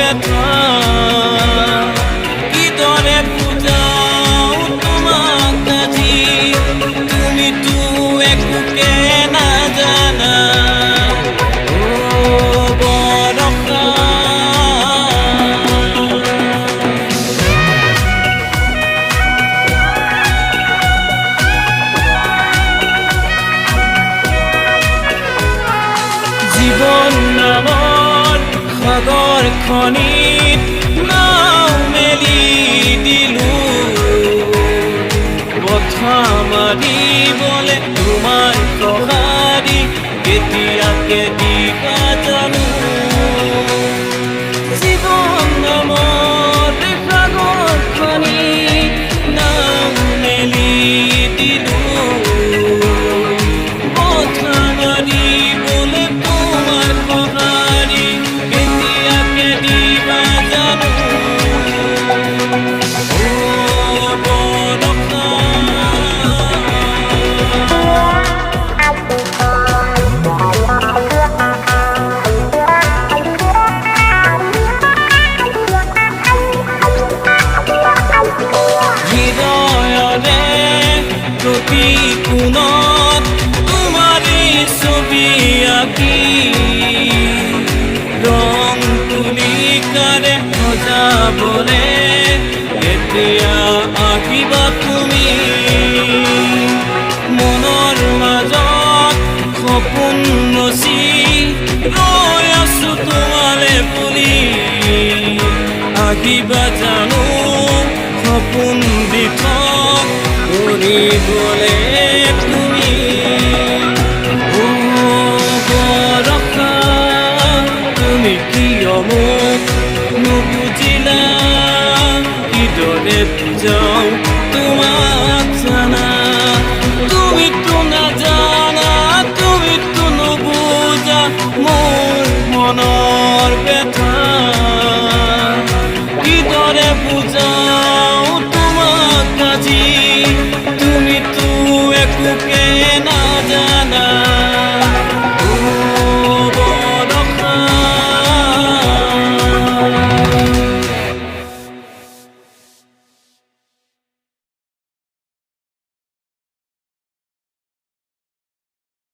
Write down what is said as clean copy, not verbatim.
ব্যথা কিদৰে বুজাও তোমাক আজি তুমিতো একোকে নাজানা জীৱন নামৰ সাগৰখনিত নাও মেলি দিলোঁ কথা মাৰিবলে তোমাৰ সঁহাৰি কেতিয়াকে দিবা জানো জীৱন নামৰ সাগৰখনিত নাও মেলি দিলোঁ কথা মাৰিবলে তোমাৰ সঁহাৰি কেতিয়াকে দিবা জানো প্ৰতি কোণত তোমাৰে ছবি আঁকি ৰং তুলিকাৰে সজাবলে এতিয়া আহিবা তুমি মনৰ মাজত সপোন ৰচি ৰৈ আছো তোমালে বুলি আহিবা জানো সপোন দিঠক কৰিবলে তুমি বৰষা তুমি কিয় মোক নুবুজিলা কিদৰে বুজাও তোমাক জানা তুমিতো নাজানা তুমিতো নুবুজা মোৰ মনৰ ব্যথা